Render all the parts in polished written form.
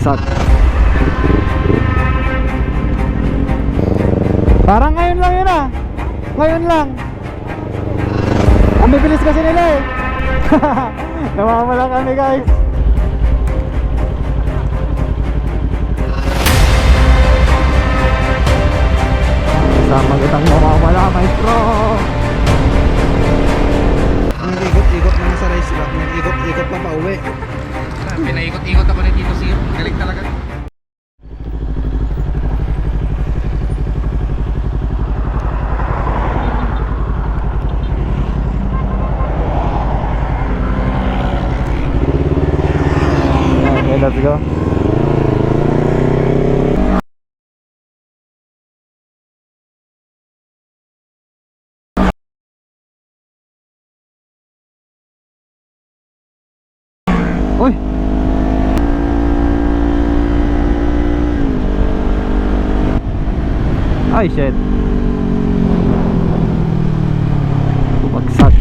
Bumagsak. Parang ngayon lang yun ah. Ngayon lang. Ang bibilis kasi nila eh. Nawawala kami guys. Sama kitang nawawala maestro. Nag-ikot-ikot na sa racetrack. Nag-ikot-ikot pa pauwi. Pinaikot-ikot ako ni Tito Sir. Galing talaga. Okay, let's go. Uy! Ay, shit. Bumagsak.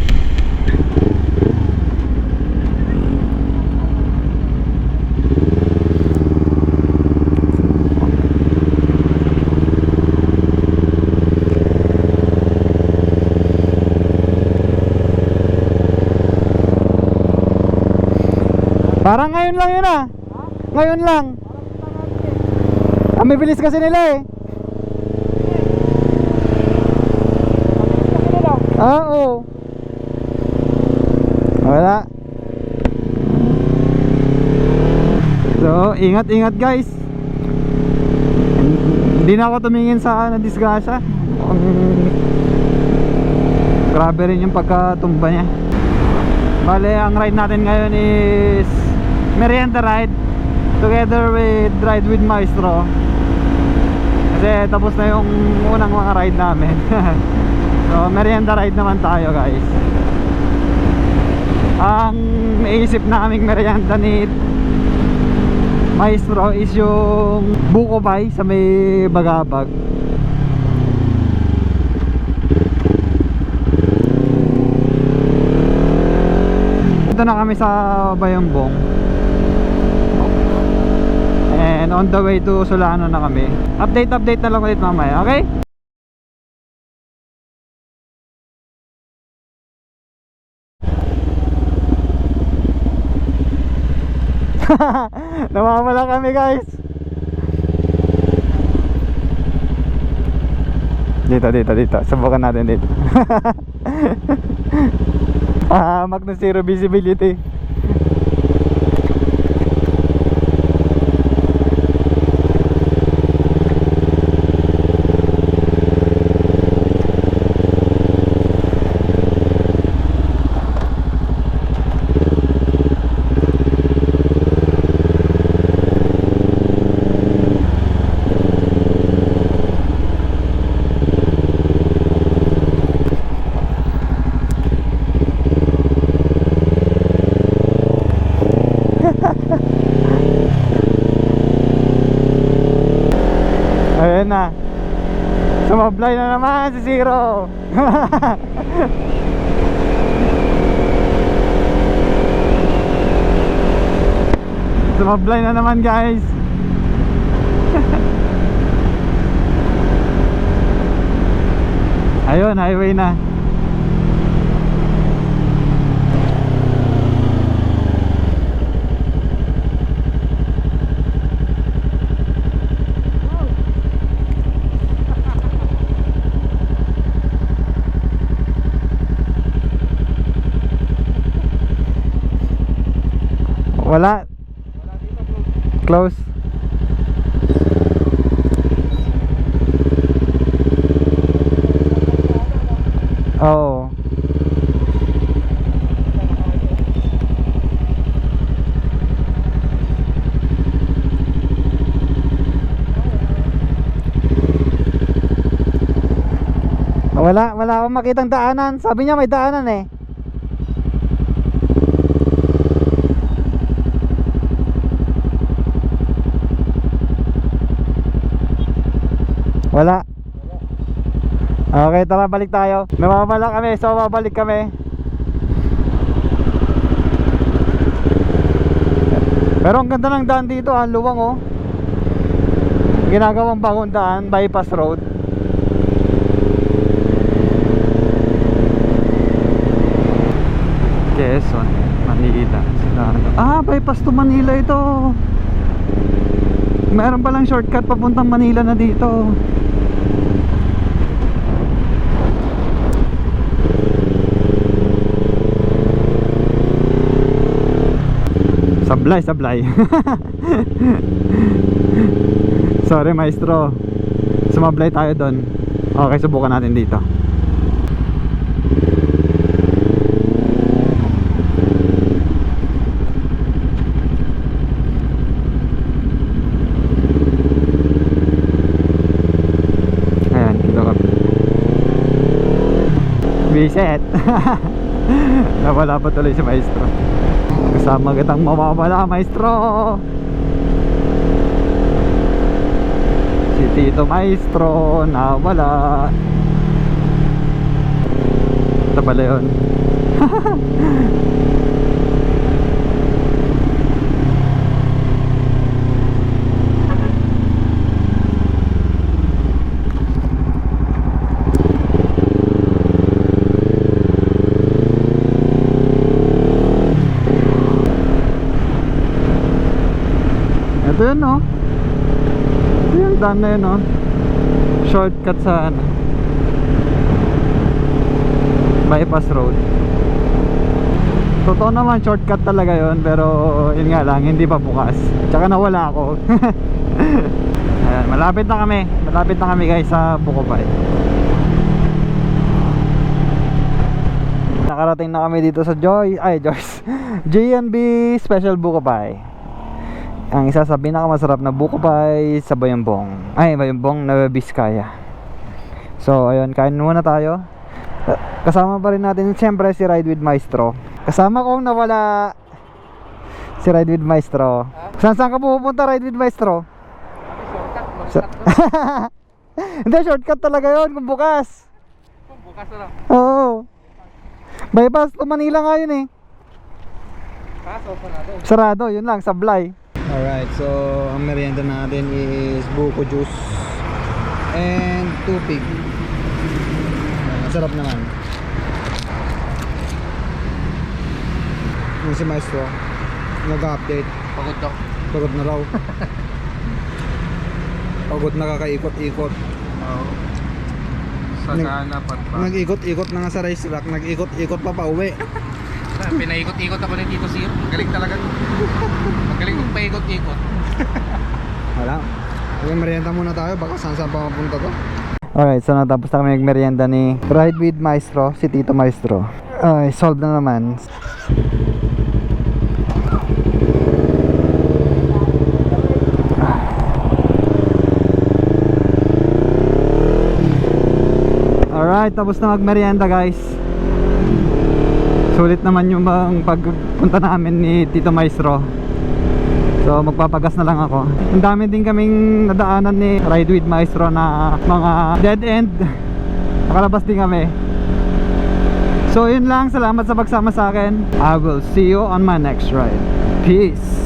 Parang ngayon lang yun ah. Ngayon lang. Ang bibilis kasi nila eh. Oo. Wala. So, ingat-ingat guys. Hindi na ako tumingin sa disgrasya. Grabe rin yung pagkatumba niya. Bale, ang ride natin ngayon is merienda ride together with ride with maestro. Kasi tapos na yung unang mga ride namin. So merienda ride naman tayo guys. Ang naisip naming merienda ni maestro is yung buko pie sa may bagabag. Ito na kami sa Bayambong. And on the way to Solano na kami. Update na lang ulit mamaya, okay? Nawawala kami guys. Dito. Subukan natin dito. Mag na ZeroVisibility. Ayan na. Sumablay na naman si Zero. Sumablay na naman guys. Ayun, highway na. Wala. Close. Oo. Wala akong makitang daanan. Sabi niya may daanan eh. Wala. Okay, tara balik tayo. Namamala kami, so babalik kami. Pero ang ganda ng daan dito, ang luwang oh. Ginagawang bagong daan, bypass road. Quezon, Manila. Bypass to Manila ito. Meron palang shortcut papuntang Manila na dito. Sablay. Sorry maestro, sumablay tayo doon. Okay, subukan natin dito. Ayan, dito ka. Reset. Nawala pa tuloy si maestro. Kasama kitang mawawala, maestro. Si Tito Maestro nawala. Ito pala yun. Ito yun no. Ito yung daan na yun no. Shortcut sa ano, bypass road. Totoo naman shortcut talaga yun. Pero yun nga lang, hindi pa bukas. Tsaka nawala ako. Ayan, malapit na kami. Malapit na kami guys sa Bukopay. Nakarating na kami dito sa J&B Special Bukopay. Ang isa sa pinakamasarap na Bukopay sa Bayambong. Bayambong na Biskaya. So ayun, kain muna tayo. Kasama pa rin natin siyempre si Ride with Maestro. Kasama kong nawala si Ride with Maestro. Saan ka pupunta Ride with Maestro? Hindi, shortcut talaga yun kung bukas. Kung bukas na lang. Oo. Bypass to Manila nga yun eh. Kaso, sarado. Sarado, yun lang, sablay. Alright, so ang merienda natin is buko juice and tupig. Masarap naman. Yung si Maestro nag-update. Pagod na raw. Pagod na kakaikot-ikot. Sana pa. Nag-ikot-ikot na nga sa race track. Nag-ikot-ikot pa pauwi. Pinaikot-ikot ako ni Tito Sir. Magaling talaga. Magaling kong paikot-ikot. Wala. Okay, merienda muna tayo. Baka saan pa mapunta to. Alright, so natapos na kami magmerienda ni Ride with Maestro, si Tito Maestro. Ay, solve na naman. Alright, tapos na magmerienda guys. Sulit naman yung pagpunta namin ni Tito Maestro. So magpapagas na lang ako. Ang dami din kaming nadaanan ni Ride with Maestro na mga dead end. Nakalabas din kami. So yun lang, salamat sa pagsama sa akin. I will see you on my next ride. Peace.